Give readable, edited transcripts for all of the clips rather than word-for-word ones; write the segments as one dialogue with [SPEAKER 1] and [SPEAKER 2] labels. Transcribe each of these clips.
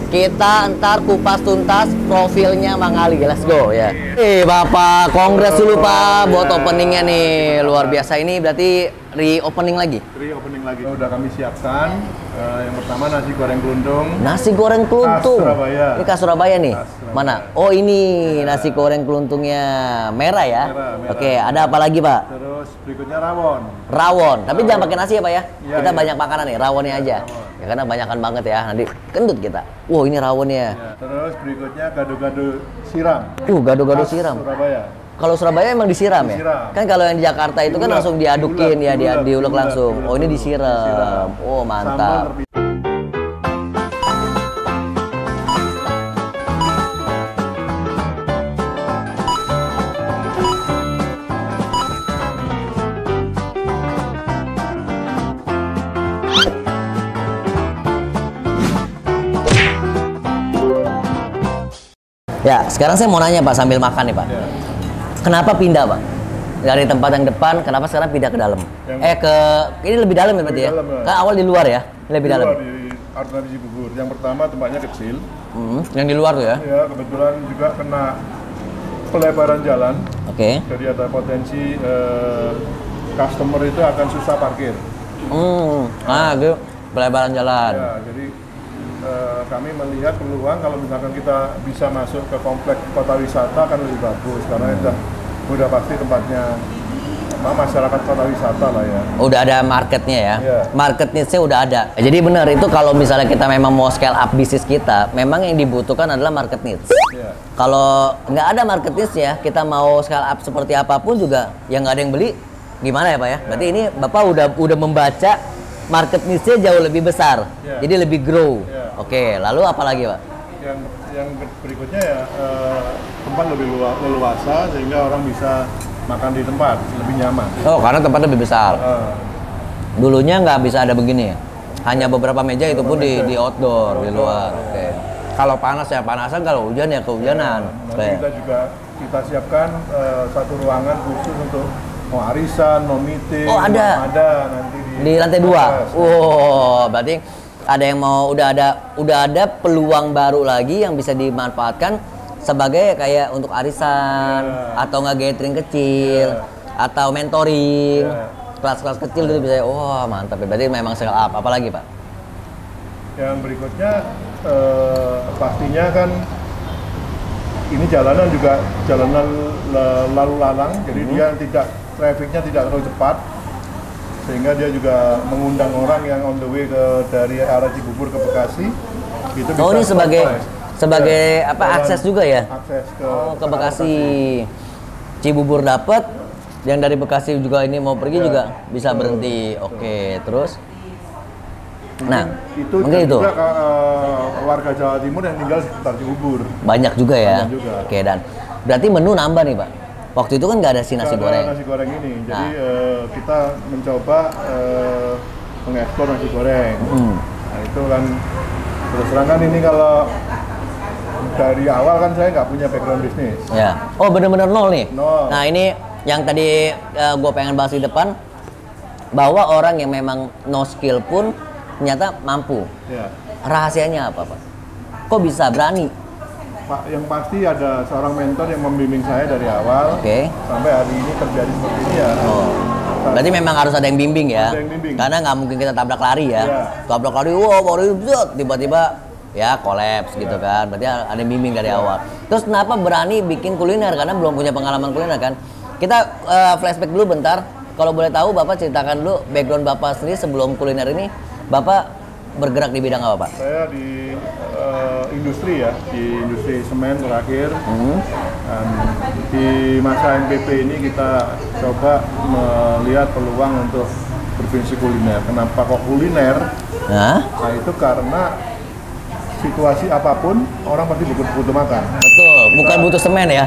[SPEAKER 1] Kita ntar kupas tuntas profilnya Mang Ali. Let's go ya. Bapak, kongres dulu Pak buat openingnya nih. Luar biasa, ini berarti reopening lagi?
[SPEAKER 2] Reopening lagi. Udah kami siapkan. Yang pertama nasi goreng keluntung.
[SPEAKER 1] Nasi goreng keluntung.
[SPEAKER 2] Khas Surabaya.
[SPEAKER 1] Ini khas Surabaya nih.
[SPEAKER 2] Khas Surabaya.
[SPEAKER 1] Mana? Oh ini nasi goreng keluntungnya merah ya.
[SPEAKER 2] Merah.
[SPEAKER 1] Oke, ada apa lagi Pak?
[SPEAKER 2] Terus berikutnya rawon.
[SPEAKER 1] Rawon. Tapi jangan pakai nasi ya Pak ya.
[SPEAKER 2] Iya,
[SPEAKER 1] Kita
[SPEAKER 2] iya.
[SPEAKER 1] banyak makanan nih, rawonnya aja.
[SPEAKER 2] Rawon.
[SPEAKER 1] Ya karena banyakan banget ya. Nanti kendut kita. Wow ini rawonnya.
[SPEAKER 2] Ya. Terus berikutnya gado-gado siram.
[SPEAKER 1] Gado-gado
[SPEAKER 2] Khas
[SPEAKER 1] siram.
[SPEAKER 2] Surabaya.
[SPEAKER 1] Kalau Surabaya emang disiram ya?
[SPEAKER 2] Disiram.
[SPEAKER 1] Kan kalau yang di Jakarta itu kan
[SPEAKER 2] Diulek,
[SPEAKER 1] langsung diadukin ya, diulek langsung.
[SPEAKER 2] diulek,
[SPEAKER 1] Oh ini
[SPEAKER 2] dulu.
[SPEAKER 1] disiram. Oh mantap.
[SPEAKER 2] Sambal
[SPEAKER 1] Ya, sekarang saya mau nanya Pak sambil makan nih Pak.
[SPEAKER 2] Ya.
[SPEAKER 1] Kenapa pindah Pak? Dari tempat yang depan, kenapa sekarang pindah ke dalam? Ini lebih dalam ya berarti ya?
[SPEAKER 2] Lebih dalam, ya.
[SPEAKER 1] Kan awal di luar ya? Ini lebih dalam.
[SPEAKER 2] Di Arteri Cibubur. Yang pertama tempatnya kecil.
[SPEAKER 1] Yang di luar tuh ya?
[SPEAKER 2] Ya, kebetulan juga kena pelebaran jalan.
[SPEAKER 1] Oke.
[SPEAKER 2] Jadi ada potensi customer itu akan susah parkir.
[SPEAKER 1] Gitu. Pelebaran jalan.
[SPEAKER 2] Ya, jadi kami melihat peluang kalau misalkan kita bisa masuk ke kompleks kota wisata akan lebih bagus karena udah pasti tempatnya masyarakat kota wisata lah ya.
[SPEAKER 1] Udah ada marketnya ya?
[SPEAKER 2] Iya.
[SPEAKER 1] Market needs-nya udah ada. Jadi benar itu kalau misalnya kita memang mau scale up bisnis kita, memang yang dibutuhkan adalah market needs.
[SPEAKER 2] Iya.
[SPEAKER 1] Kalau nggak ada market needs-nya, kita mau scale up seperti apapun juga yang nggak ada yang beli, gimana ya Pak ya? Berarti ini Bapak udah membaca market niche-nya jauh lebih besar,
[SPEAKER 2] Ya.
[SPEAKER 1] jadi lebih grow.
[SPEAKER 2] Ya.
[SPEAKER 1] Oke, lalu apa lagi Pak?
[SPEAKER 2] Yang berikutnya ya tempat lebih leluasa sehingga orang bisa makan di tempat lebih nyaman.
[SPEAKER 1] Oh, karena tempatnya lebih besar.
[SPEAKER 2] Eh,
[SPEAKER 1] Dulunya nggak bisa ada begini ya? Hanya beberapa meja itu pun
[SPEAKER 2] meja.
[SPEAKER 1] di outdoor, di luar. Oke. Kalau panas ya panasan, kalau hujan ya kehujanan.
[SPEAKER 2] nanti kita siapkan satu ruangan khusus untuk mau arisan, mau meeting.
[SPEAKER 1] Oh, ada.
[SPEAKER 2] Ada nanti
[SPEAKER 1] Di lantai 2.
[SPEAKER 2] atas.
[SPEAKER 1] Wow, berarti ada yang mau udah ada peluang baru lagi yang bisa dimanfaatkan sebagai kayak untuk arisan atau nggak gathering kecil atau mentoring kelas-kelas kecil gitu bisa. Wah, mantap ya. Berarti memang scale up. Apalagi Pak?
[SPEAKER 2] Yang berikutnya pastinya kan ini jalanan juga jalanan lalu lalang, jadi dia trafficnya tidak terlalu cepat, sehingga dia juga mengundang orang yang on the way dari arah Cibubur ke Bekasi. Itu
[SPEAKER 1] Oh, ini
[SPEAKER 2] bisa
[SPEAKER 1] sebagai
[SPEAKER 2] ya,
[SPEAKER 1] apa akses juga ya?
[SPEAKER 2] Akses
[SPEAKER 1] ke Bekasi. Cibubur dapat, yang dari Bekasi juga ini mau pergi
[SPEAKER 2] Ya.
[SPEAKER 1] juga bisa berhenti. Oke, terus nah,
[SPEAKER 2] itu
[SPEAKER 1] mungkin
[SPEAKER 2] dan
[SPEAKER 1] itu
[SPEAKER 2] juga warga Jawa Timur yang tinggal sekitar Cibubur.
[SPEAKER 1] banyak juga ya.
[SPEAKER 2] Banyak juga.
[SPEAKER 1] Oke, dan berarti menu nambah nih Pak. Waktu itu kan nggak ada si nasi
[SPEAKER 2] Karena
[SPEAKER 1] goreng.
[SPEAKER 2] nasi goreng ini, jadi kita mencoba mengeksplor nasi goreng. Nah itu kan terus terang kan ini kalau dari awal kan saya nggak punya background bisnis.
[SPEAKER 1] Ya. Oh, bener-bener nol nih.
[SPEAKER 2] Nol.
[SPEAKER 1] Nah, ini yang tadi gue pengen bahas di depan, bahwa orang yang memang no skill pun ternyata mampu.
[SPEAKER 2] Ya.
[SPEAKER 1] Rahasianya apa Pak? Kok bisa berani?
[SPEAKER 2] Pak, yang pasti ada seorang mentor yang membimbing saya dari awal
[SPEAKER 1] Oke.
[SPEAKER 2] sampai hari ini terjadi seperti ini ya.
[SPEAKER 1] Oh. Berarti memang harus ada yang bimbing ya?
[SPEAKER 2] Ada yang bimbing.
[SPEAKER 1] Karena nggak mungkin kita tabrak lari ya.
[SPEAKER 2] Iya.
[SPEAKER 1] Tabrak lari, wow, baru tiba-tiba ya kolaps gitu kan. Berarti ada yang bimbing dari awal. Terus kenapa berani bikin kuliner? Karena belum punya pengalaman kuliner kan. Kita flashback dulu bentar. Kalau boleh tahu Bapak ceritakan dulu background Bapak sendiri sebelum kuliner ini. Bapak bergerak di bidang apa Pak?
[SPEAKER 2] Saya di industri ya, di industri semen terakhir. Dan di masa NPP ini kita coba melihat peluang untuk berbisnis kuliner. Kenapa kok kuliner?
[SPEAKER 1] Nah,
[SPEAKER 2] Nah itu karena situasi apapun orang pasti butuh makan.
[SPEAKER 1] betul. Bukan butuh semen ya.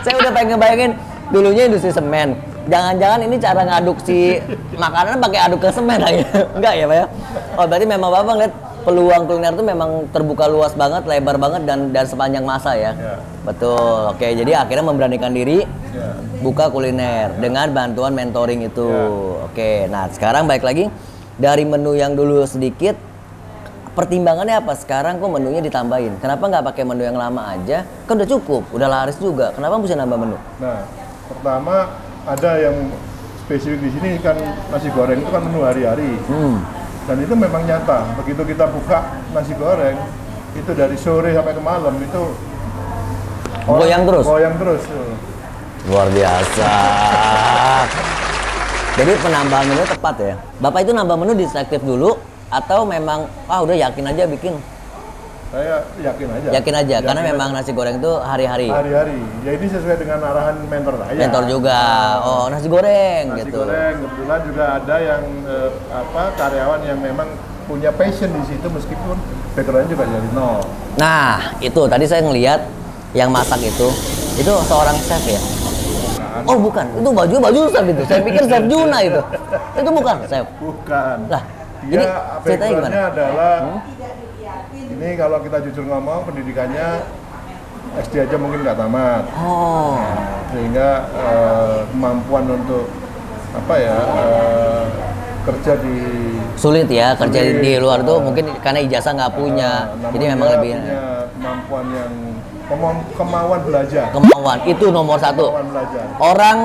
[SPEAKER 1] Saya udah pengen bayangin dulunya industri semen. Jangan-jangan ini cara ngaduk si makanan pakai aduk ke semen lagi. Enggak ya Pak ya? Oh berarti memang Bapak lihat peluang kuliner itu memang terbuka luas banget, lebar banget dan sepanjang masa ya.
[SPEAKER 2] Ya.
[SPEAKER 1] Betul. Oke, jadi akhirnya memberanikan diri
[SPEAKER 2] Ya.
[SPEAKER 1] buka kuliner dengan bantuan mentoring itu.
[SPEAKER 2] Ya.
[SPEAKER 1] Oke, nah sekarang balik lagi dari menu yang dulu sedikit pertimbangannya apa? Sekarang kok menunya ditambahin. Kenapa nggak pakai menu yang lama aja? Kan udah cukup, udah laris juga. Kenapa mesti nambah menu?
[SPEAKER 2] Nah, pertama ada yang spesifik di sini kan nasi goreng itu kan menu hari-hari. Dan itu memang nyata. Begitu kita buka nasi goreng, itu dari sore sampai ke malam itu
[SPEAKER 1] Goyang terus?
[SPEAKER 2] Goyang terus.
[SPEAKER 1] Luar biasa. Jadi penambahan menu tepat ya. Bapak itu nambah menu diselektif dulu atau memang udah yakin aja bikin?
[SPEAKER 2] Saya yakin aja.
[SPEAKER 1] Yakin aja karena memang nasi goreng itu hari-hari.
[SPEAKER 2] Hari-hari. Ya ini sesuai dengan arahan mentor saya.
[SPEAKER 1] Mentor juga. Oh, nasi goreng
[SPEAKER 2] Nasi
[SPEAKER 1] gitu.
[SPEAKER 2] goreng kebetulan juga ada yang karyawan yang memang punya passion di situ meskipun background-nya juga dari nol.
[SPEAKER 1] Nah, itu tadi saya ngelihat yang masak itu seorang chef ya. Oh bukan, itu baju chef itu. Saya pikir chef Juna itu. Itu bukan chef.
[SPEAKER 2] Bukan.
[SPEAKER 1] Lah,
[SPEAKER 2] Dia
[SPEAKER 1] ceritanya gimana?
[SPEAKER 2] background-nya adalah ini kalau kita jujur ngomong pendidikannya SD aja mungkin nggak tamat.
[SPEAKER 1] Oh.
[SPEAKER 2] Sehingga kemampuan untuk kerja di
[SPEAKER 1] Sulit ya kerja
[SPEAKER 2] sulit.
[SPEAKER 1] di luar tuh mungkin karena ijazah nggak punya.
[SPEAKER 2] namun
[SPEAKER 1] Jadi memang
[SPEAKER 2] dia
[SPEAKER 1] lebih
[SPEAKER 2] punya kemampuan yang kemauan belajar.
[SPEAKER 1] kemauan itu nomor satu.
[SPEAKER 2] Kemauan belajar.
[SPEAKER 1] Orang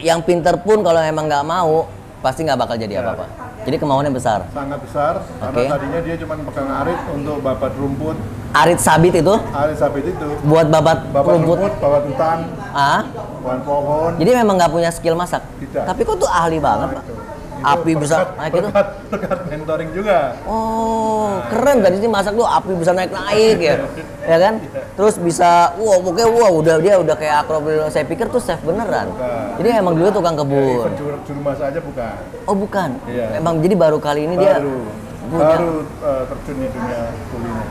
[SPEAKER 1] yang pinter pun kalau memang nggak mau pasti nggak bakal jadi apa-apa. Jadi kemauannya besar.
[SPEAKER 2] Sangat besar karena tadinya dia cuma pegang arit untuk babat rumput.
[SPEAKER 1] Arit sabit itu
[SPEAKER 2] Arit sabit itu
[SPEAKER 1] buat babat rumput.
[SPEAKER 2] babat hutan,
[SPEAKER 1] Ah,
[SPEAKER 2] bahan pohon.
[SPEAKER 1] jadi memang nggak punya skill masak.
[SPEAKER 2] Tidak.
[SPEAKER 1] Tapi kok tuh ahli banget, Pak. Api bisa naik itu.
[SPEAKER 2] Berkat mentoring juga.
[SPEAKER 1] Oh, keren tadi sih masak tuh api bisa naik-naik ya. Ya kan? Terus bisa dia udah kayak akrobat. Saya pikir tuh chef beneran.
[SPEAKER 2] Bukan.
[SPEAKER 1] Jadi emang dulu tukang kebun.
[SPEAKER 2] Juru masak aja bukan.
[SPEAKER 1] Oh, bukan.
[SPEAKER 2] Iya.
[SPEAKER 1] Emang jadi baru kali ini dia punya.
[SPEAKER 2] baru terjun di dunia kuliner.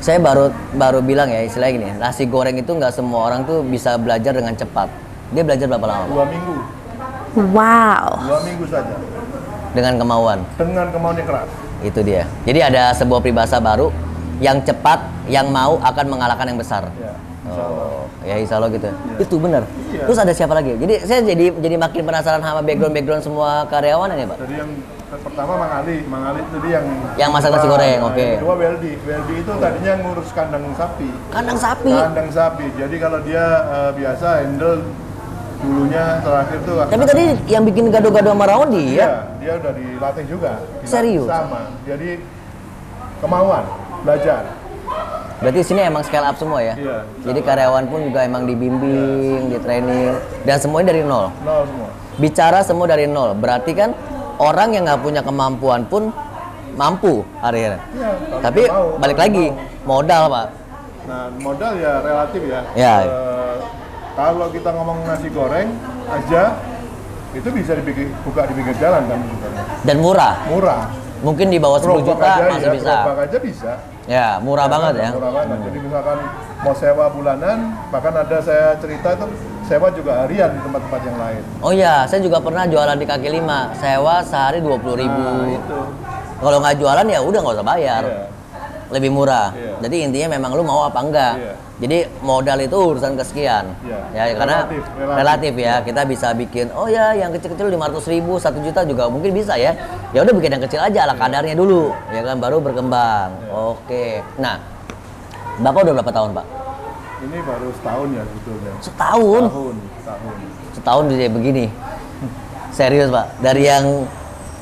[SPEAKER 1] Saya baru bilang ya istilahnya gini, nasi goreng itu nggak semua orang tuh bisa belajar dengan cepat. Dia belajar berapa lama?
[SPEAKER 2] 2 minggu.
[SPEAKER 3] Wow.
[SPEAKER 2] 2 minggu saja.
[SPEAKER 1] Dengan kemauan.
[SPEAKER 2] Dengan kemauan yang keras.
[SPEAKER 1] Itu dia. Jadi ada sebuah peribahasa baru, yang cepat, yang mau akan mengalahkan yang besar.
[SPEAKER 2] Ya, insya Allah.
[SPEAKER 1] Ya insya Allah gitu.
[SPEAKER 2] Iya.
[SPEAKER 1] Itu benar.
[SPEAKER 2] Iya.
[SPEAKER 1] Terus ada siapa lagi? Jadi saya jadi makin penasaran sama background semua karyawan ini, Pak.
[SPEAKER 2] Jadi yang pertama Mang Ali itu dia
[SPEAKER 1] Yang masak nasi goreng, oke.
[SPEAKER 2] Yang kedua Weldy itu tadinya ngurus kandang sapi.
[SPEAKER 1] Kandang sapi.
[SPEAKER 2] Kandang sapi. Jadi kalau dia biasa handle dulunya terakhir tuh.
[SPEAKER 1] Tapi tadi yang bikin gaduh-gaduh sama Rawon dia.
[SPEAKER 2] Iya, dia udah dilatih juga.
[SPEAKER 1] Serius?
[SPEAKER 2] Sama. Jadi kemauan belajar.
[SPEAKER 1] Berarti sini emang scale up semua ya?
[SPEAKER 2] Iya.
[SPEAKER 1] Jadi karyawan pun juga emang dibimbing, di training, dan semuanya dari nol.
[SPEAKER 2] Nol semua.
[SPEAKER 1] Bicara semua dari nol. Berarti kan orang yang nggak punya kemampuan pun mampu hari-hari.
[SPEAKER 2] Iya, kalau
[SPEAKER 1] Tapi
[SPEAKER 2] dia mau,
[SPEAKER 1] balik
[SPEAKER 2] kalau
[SPEAKER 1] lagi
[SPEAKER 2] mau.
[SPEAKER 1] modal, Pak.
[SPEAKER 2] Nah, modal ya relatif ya.
[SPEAKER 1] Ya.
[SPEAKER 2] Kalau kita ngomong nasi goreng aja, itu bisa buka di pinggir jalan kan.
[SPEAKER 1] Dan murah.
[SPEAKER 2] Murah.
[SPEAKER 1] Mungkin di bawah 10
[SPEAKER 2] Gerobak
[SPEAKER 1] juta
[SPEAKER 2] aja,
[SPEAKER 1] masih bisa.
[SPEAKER 2] gerobak aja bisa.
[SPEAKER 1] Ya, murah banget ya.
[SPEAKER 2] Murah banget. Jadi misalkan mau sewa bulanan, bahkan ada saya cerita itu sewa juga harian di tempat-tempat yang lain.
[SPEAKER 1] Oh iya, saya juga pernah jualan di kaki lima, sewa sehari 20.000.
[SPEAKER 2] Nah, itu.
[SPEAKER 1] Kalau nggak jualan ya udah nggak usah bayar.
[SPEAKER 2] Iya.
[SPEAKER 1] Lebih murah.
[SPEAKER 2] Iya.
[SPEAKER 1] Jadi intinya memang lu mau apa enggak.
[SPEAKER 2] Iya.
[SPEAKER 1] Jadi modal itu urusan kesekian.
[SPEAKER 2] Iya.
[SPEAKER 1] Ya karena relatif ya. Kita bisa bikin oh ya yang kecil-kecil 500.000, 1 juta juga mungkin bisa ya. Ya udah bikin yang kecil aja ala kadarnya dulu, ya kan baru berkembang.
[SPEAKER 2] Iya.
[SPEAKER 1] Oke. Nah, Bapak udah berapa tahun, Pak?
[SPEAKER 2] Ini baru setahun ya sebetulnya.
[SPEAKER 1] Setahun.
[SPEAKER 2] Setahun.
[SPEAKER 1] Setahun jadi begini. Serius, Pak. Dari yang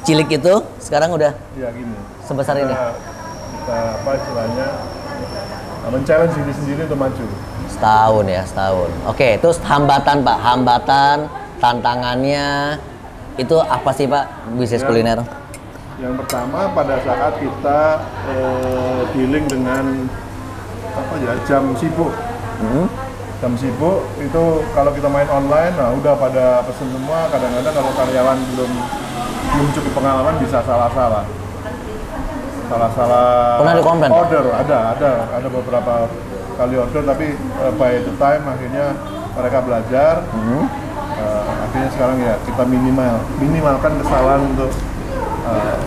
[SPEAKER 1] cilik itu sekarang udah
[SPEAKER 2] Ya gini.
[SPEAKER 1] sebesar ini.
[SPEAKER 2] Kita apa istilahnya men-challenge diri sendiri untuk maju.
[SPEAKER 1] Setahun ya, setahun. Oke, terus hambatan, Pak. Hambatan, tantangannya itu apa sih, Pak? Bisnis
[SPEAKER 2] Ya.
[SPEAKER 1] kuliner.
[SPEAKER 2] Yang pertama pada saat kita dealing dengan apa ya jam sibuk. Jam sibuk itu kalau kita main online, nah udah pada pesen semua. Kadang-kadang kalau karyawan belum cukup pengalaman bisa salah-salah.
[SPEAKER 1] Pernah dikomplain, Pak?
[SPEAKER 2] order ada beberapa kali order tapi by the time akhirnya mereka belajar. Akhirnya sekarang ya kita minimalkan kesalahan untuk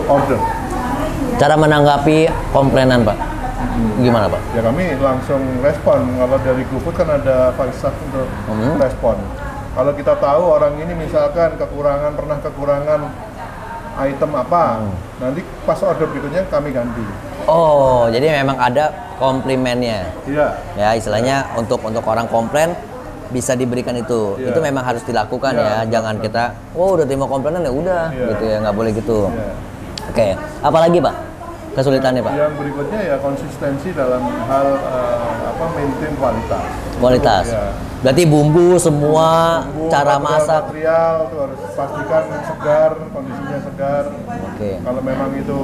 [SPEAKER 2] order.
[SPEAKER 1] Cara menanggapi komplainan, Pak? Gimana, Pak?
[SPEAKER 2] Ya kami langsung respon. Kalau dari GoFood kan ada falsafah untuk respon. Kalau kita tahu orang ini misalkan pernah kekurangan item apa, nanti pas order berikutnya kami ganti.
[SPEAKER 1] Oh, jadi memang ada komplimennya.
[SPEAKER 2] Iya.
[SPEAKER 1] Ya, istilahnya untuk orang komplain bisa diberikan itu.
[SPEAKER 2] Iya.
[SPEAKER 1] Itu memang harus dilakukan
[SPEAKER 2] Iya,
[SPEAKER 1] ya. Jangan kita, oh udah terima komplainan ya udah,
[SPEAKER 2] Iya.
[SPEAKER 1] gitu ya, nggak boleh gitu.
[SPEAKER 2] Iya.
[SPEAKER 1] Oke, apalagi Pak? Kesulitannya Pak?
[SPEAKER 2] Yang berikutnya ya konsistensi dalam hal maintain kualitas.
[SPEAKER 1] Kualitas.
[SPEAKER 2] Iya.
[SPEAKER 1] Berarti bumbu semua,
[SPEAKER 2] Bumbu,
[SPEAKER 1] cara masak.
[SPEAKER 2] material tuh harus pastikan segar, kondisinya segar.
[SPEAKER 1] Oke.
[SPEAKER 2] Kalau memang itu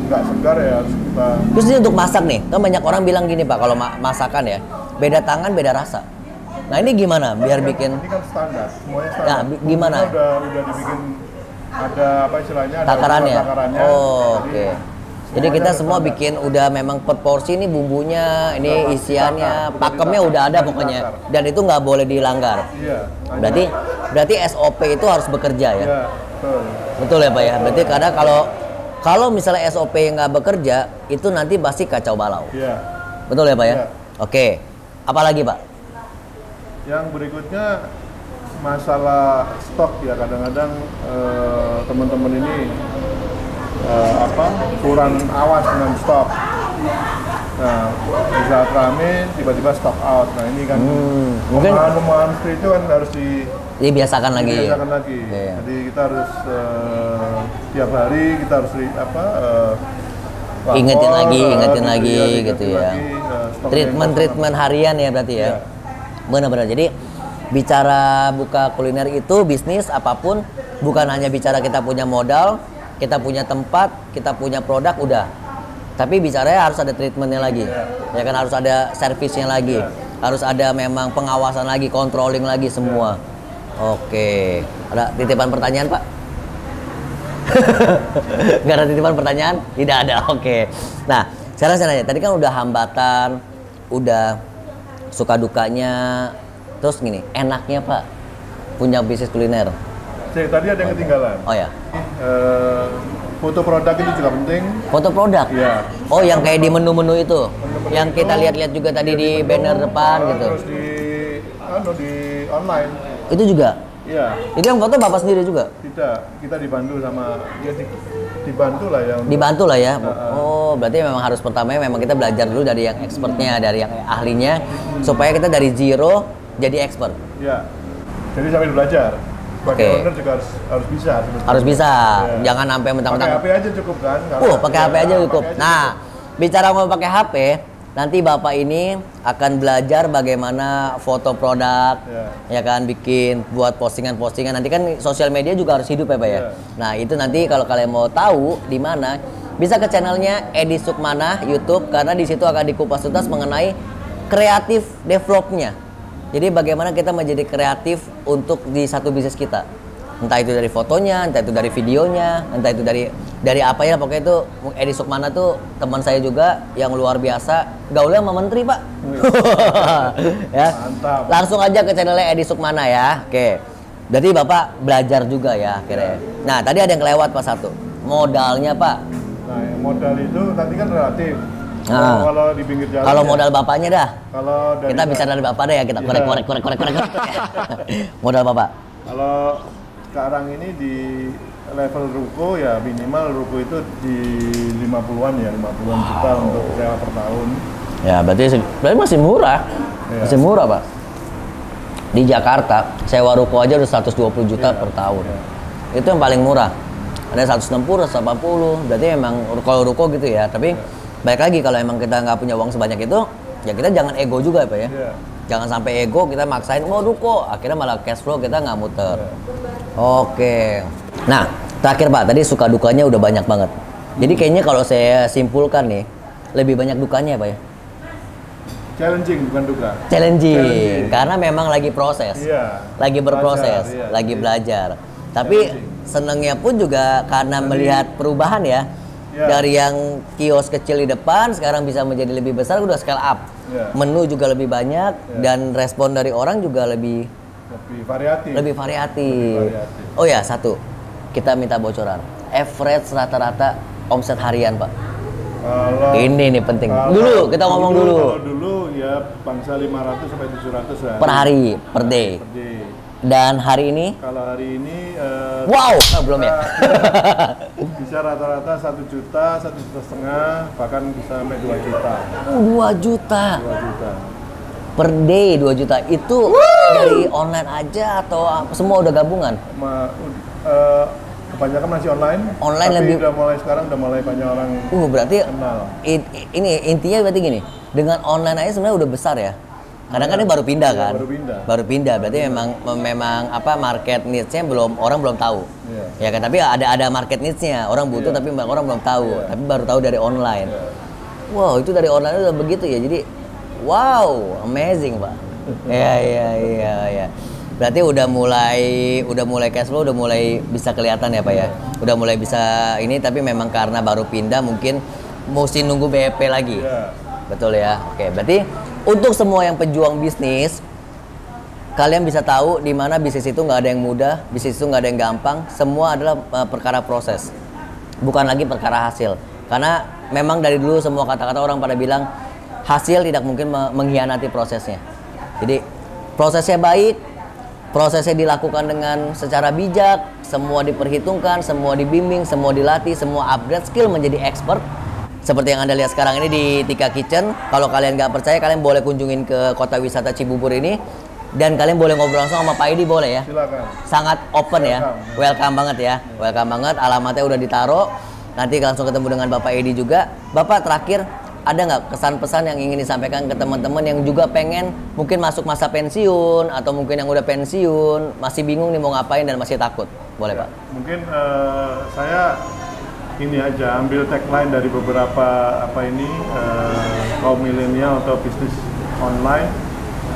[SPEAKER 2] nggak segar ya harus kita.
[SPEAKER 1] Terus ini untuk masak nih, kan banyak orang bilang gini Pak, kalau masakan ya, beda tangan beda rasa. Nah ini gimana biar bikin
[SPEAKER 2] Ini kan standar, semuanya standar.
[SPEAKER 1] Ya, gimana?
[SPEAKER 2] Bumbunya udah dibikin ada apa istilahnya? Ada
[SPEAKER 1] takarannya?
[SPEAKER 2] takarannya.
[SPEAKER 1] Oh, oke. Jadi
[SPEAKER 2] semuanya
[SPEAKER 1] kita
[SPEAKER 2] ada
[SPEAKER 1] semua
[SPEAKER 2] standar.
[SPEAKER 1] bikin udah memang per porsi ini bumbunya, ini
[SPEAKER 2] Udah
[SPEAKER 1] isiannya,
[SPEAKER 2] ditakar,
[SPEAKER 1] pakemnya
[SPEAKER 2] udah
[SPEAKER 1] udah ada
[SPEAKER 2] ditakar.
[SPEAKER 1] pokoknya. Dan itu nggak boleh dilanggar.
[SPEAKER 2] Iya.
[SPEAKER 1] Berarti SOP itu harus bekerja ya.
[SPEAKER 2] Iya, betul.
[SPEAKER 1] Betul ya Pak ya. Berarti kadang kalau misalnya SOP nggak bekerja, itu nanti pasti kacau balau.
[SPEAKER 2] Iya.
[SPEAKER 1] Betul ya Pak ya?
[SPEAKER 2] Iya.
[SPEAKER 1] Oke. Apalagi Pak?
[SPEAKER 2] Yang berikutnya masalah stok ya, kadang-kadang teman-teman ini kurang awas dengan stok. Nah, di saat rame tiba-tiba stok out. Nah ini kan
[SPEAKER 1] mungkin
[SPEAKER 2] pemahaman seperti itu kan harus
[SPEAKER 1] dibiasakan lagi.
[SPEAKER 2] dibiasakan lagi.
[SPEAKER 1] Oke.
[SPEAKER 2] Jadi kita harus tiap hari kita harus lapor,
[SPEAKER 1] Ingetin lagi
[SPEAKER 2] ingetin
[SPEAKER 1] gitu ya.
[SPEAKER 2] lagi, stoknya
[SPEAKER 1] Treatment harian ya berarti ya.
[SPEAKER 2] Iya.
[SPEAKER 1] Benar-benar. Jadi bicara buka kuliner itu bisnis apapun bukan hanya bicara kita punya modal, kita punya tempat, kita punya produk udah. Tapi bicaranya harus ada treatmentnya lagi. Ya kan harus ada servisnya lagi. Harus ada memang pengawasan lagi, controlling lagi semua. Oke. Ada titipan pertanyaan, Pak? Gak ada titipan pertanyaan? Tidak ada. Oke. Nah, sekarang saya nanya, tadi kan udah hambatan, udah suka dukanya, terus gini, enaknya Pak punya bisnis kuliner.
[SPEAKER 2] Tadi ada yang ketinggalan.
[SPEAKER 1] Oh ya,
[SPEAKER 2] Foto produk itu juga penting.
[SPEAKER 1] foto produk.
[SPEAKER 2] Iya.
[SPEAKER 1] Oh yang kayak di menu-menu itu,
[SPEAKER 2] Menu-menu
[SPEAKER 1] yang
[SPEAKER 2] itu,
[SPEAKER 1] kita lihat-lihat juga tadi di
[SPEAKER 2] menu,
[SPEAKER 1] banner depan gitu.
[SPEAKER 2] Terus di online.
[SPEAKER 1] Itu juga.
[SPEAKER 2] Iya.
[SPEAKER 1] Itu yang foto Bapak sendiri juga.
[SPEAKER 2] Tidak, kita dibantu sama dibantu lah yang.
[SPEAKER 1] Dibantu lah ya. Oh berarti memang harus pertamanya memang kita belajar dulu dari yang expertnya, dari yang ahlinya, supaya kita dari zero jadi expert.
[SPEAKER 2] Iya. Jadi sambil belajar. Sebagai
[SPEAKER 1] Oke.
[SPEAKER 2] owner juga harus bisa. sebetulnya.
[SPEAKER 1] Harus bisa,
[SPEAKER 2] Iya.
[SPEAKER 1] jangan sampai mentang-mentang.
[SPEAKER 2] Pakai HP aja cukup kan?
[SPEAKER 1] Pakai HP aja cukup. Nah, bicara mau pakai HP, nanti Bapak ini akan belajar bagaimana foto produk, ya kan, bikin, buat postingan-postingan. Nanti kan sosial media juga harus hidup ya Pak ya. Nah, itu nanti kalau kalian mau tahu di mana, bisa ke channelnya Edi Sukmana YouTube, karena di situ akan dikupas tuntas mengenai kreatif developnya. Jadi bagaimana kita menjadi kreatif untuk di satu bisnis kita. Entah itu dari fotonya, entah itu dari videonya, entah itu dari apa ya, pokoknya itu Edi Sukmana tuh teman saya juga yang luar biasa, gaulnya sama menteri Pak. Ya.
[SPEAKER 2] Mantap.
[SPEAKER 1] Langsung aja ke channelnya Edi Sukmana ya. Oke. Berarti Bapak belajar juga ya akhirnya. Nah, tadi ada yang kelewat Pak satu. Modalnya Pak.
[SPEAKER 2] Nah, yang modal itu tadi kan relatif.
[SPEAKER 1] Nah.
[SPEAKER 2] Kalau di pinggir jalan.
[SPEAKER 1] Kalau
[SPEAKER 2] ya,
[SPEAKER 1] modal Bapaknya dah.
[SPEAKER 2] Kalau dari
[SPEAKER 1] Kita bicara dari Bapak deh ya, kita
[SPEAKER 2] Iya.
[SPEAKER 1] korek. Modal Bapak.
[SPEAKER 2] Kalau sekarang ini di level ruko ya minimal ruko itu di 50-an ya, 50-an juta untuk sewa per tahun.
[SPEAKER 1] Ya, berarti masih murah.
[SPEAKER 2] Iya.
[SPEAKER 1] Masih murah, Pak. Di Jakarta, sewa ruko aja udah 120 juta
[SPEAKER 2] Iya.
[SPEAKER 1] per tahun.
[SPEAKER 2] Iya.
[SPEAKER 1] Itu yang paling murah. Ada 160, 180. Berarti memang kalau ruko gitu ya. Tapi baik lagi kalau emang kita nggak punya uang sebanyak itu, ya kita jangan ego juga ya, Pak ya.
[SPEAKER 2] Iya.
[SPEAKER 1] Jangan sampai ego kita maksain mau ruko, akhirnya malah cash flow kita nggak muter.
[SPEAKER 2] Iya.
[SPEAKER 1] Oke. Nah, terakhir Pak, tadi suka dukanya udah banyak banget. Jadi kayaknya kalau saya simpulkan nih, lebih banyak dukanya ya Pak ya?
[SPEAKER 2] Challenging bukan duka.
[SPEAKER 1] Challenging, karena memang lagi proses.
[SPEAKER 2] Iya.
[SPEAKER 1] Lagi berproses,
[SPEAKER 2] Belajar, iya.
[SPEAKER 1] lagi
[SPEAKER 2] Jadi,
[SPEAKER 1] belajar. Tapi senengnya pun juga karena melihat perubahan ya.
[SPEAKER 2] Iya.
[SPEAKER 1] Dari yang kios kecil di depan sekarang bisa menjadi lebih besar, udah scale up.
[SPEAKER 2] Iya.
[SPEAKER 1] Menu juga lebih banyak dan respon dari orang juga lebih
[SPEAKER 2] variatif.
[SPEAKER 1] lebih variatif.
[SPEAKER 2] Lebih variatif.
[SPEAKER 1] Oh ya, satu. Kita minta bocoran. Average rata-rata omset harian, Pak.
[SPEAKER 2] Kalau
[SPEAKER 1] Ini nih penting.
[SPEAKER 2] kalau
[SPEAKER 1] Dulu kita ngomong dulu.
[SPEAKER 2] Kalau dulu ya bangsa 500 sampai 700 lah.
[SPEAKER 1] Per hari, per day.
[SPEAKER 2] Per day.
[SPEAKER 1] Dan hari ini?
[SPEAKER 2] Kalau hari ini
[SPEAKER 1] Wow, belum ya?
[SPEAKER 2] bisa rata-rata 1 juta, 1,5 juta, bahkan bisa sampai 2 juta.
[SPEAKER 1] 2 juta.
[SPEAKER 2] 2 juta.
[SPEAKER 1] Per day 2 juta. Itu dari online aja atau semua udah gabungan?
[SPEAKER 2] Kebanyakan masih online.
[SPEAKER 1] Online
[SPEAKER 2] tapi
[SPEAKER 1] lebih.
[SPEAKER 2] sekarang udah mulai banyak orang
[SPEAKER 1] Berarti
[SPEAKER 2] kenal.
[SPEAKER 1] Ini intinya berarti gini. Dengan online aja sebenarnya udah besar ya. Kadang kan ini baru pindah
[SPEAKER 2] Iya,
[SPEAKER 1] kan? Baru pindah. Berarti memang apa market needs-nya orang belum tahu.
[SPEAKER 2] Iya.
[SPEAKER 1] Ya kan, tapi ada market needs-nya. Orang butuh
[SPEAKER 2] Iya.
[SPEAKER 1] tapi orang belum tahu.
[SPEAKER 2] Iya.
[SPEAKER 1] Tapi baru tahu dari online.
[SPEAKER 2] Iya.
[SPEAKER 1] Wow, itu dari online udah begitu ya. Jadi wow, amazing, Pak. Iya. Berarti udah mulai cash flow udah mulai bisa kelihatan ya, Pak ya. Udah mulai bisa ini, tapi memang karena baru pindah mungkin mesti nunggu BEP lagi.
[SPEAKER 2] Iya.
[SPEAKER 1] Betul ya. Oke, berarti untuk semua yang pejuang bisnis, kalian bisa tahu di mana bisnis itu nggak ada yang mudah, bisnis itu nggak ada yang gampang. Semua adalah perkara proses, bukan lagi perkara hasil. Karena memang dari dulu semua kata-kata orang pada bilang hasil tidak mungkin mengkhianati prosesnya. Jadi prosesnya baik, prosesnya dilakukan dengan secara bijak, semua diperhitungkan, semua dibimbing, semua dilatih, semua upgrade skill menjadi expert. Seperti yang Anda lihat sekarang ini di Tika Kitchen. Kalau kalian nggak percaya, kalian boleh kunjungin ke kota wisata Cibubur ini. Dan kalian boleh ngobrol langsung sama Pak Edi, boleh ya?
[SPEAKER 2] Silakan.
[SPEAKER 1] Sangat open ya. Welcome banget ya. Welcome banget. Alamatnya udah ditaruh. Nanti langsung ketemu dengan Bapak Edi juga. Bapak, terakhir, ada nggak kesan-pesan yang ingin disampaikan ke teman-teman yang juga pengen mungkin masuk masa pensiun, atau mungkin yang udah pensiun, masih bingung nih mau ngapain dan masih takut? Boleh, Pak?
[SPEAKER 2] Mungkin saya ini aja ambil tagline dari beberapa kaum milenial atau bisnis online.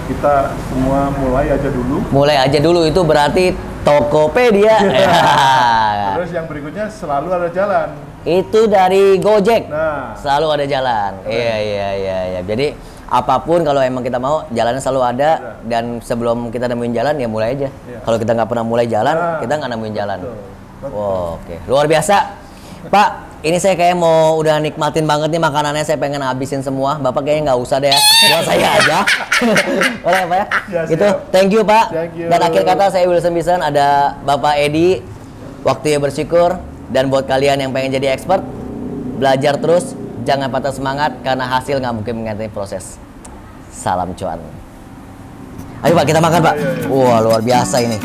[SPEAKER 2] Kita semua mulai aja dulu.
[SPEAKER 1] Mulai aja dulu itu berarti Tokopedia.
[SPEAKER 2] Terus yang berikutnya selalu ada jalan.
[SPEAKER 1] Itu dari Gojek.
[SPEAKER 2] Nah,
[SPEAKER 1] Selalu ada jalan. Iya. Jadi apapun kalau emang kita mau, jalannya selalu ada. Dan sebelum kita nemuin jalan ya mulai aja.
[SPEAKER 2] Iya.
[SPEAKER 1] Kalau kita nggak pernah mulai jalan, kita nggak nemuin jalan.
[SPEAKER 2] Betul.
[SPEAKER 1] Wow, oke. Luar biasa. Pak, ini saya kayak mau udah nikmatin banget nih makanannya, saya pengen habisin semua. Bapak kayaknya nggak usah deh ya, buat saya aja. Boleh Pak ya?
[SPEAKER 2] Ya,
[SPEAKER 1] Gitu,
[SPEAKER 2] siap.
[SPEAKER 1] thank you Pak.
[SPEAKER 2] Thank you.
[SPEAKER 1] Dan akhir kata saya Wilson Bison, ada Bapak Edi. Waktunya bersyukur. Dan buat kalian yang pengen jadi expert, belajar terus, jangan patah semangat, karena hasil nggak mungkin menggantikan proses. Salam cuan. Ayo Pak, kita makan Pak.
[SPEAKER 2] Iya.
[SPEAKER 1] Wah, luar biasa ini.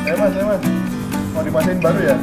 [SPEAKER 2] Mas, mau dimasain baru ya?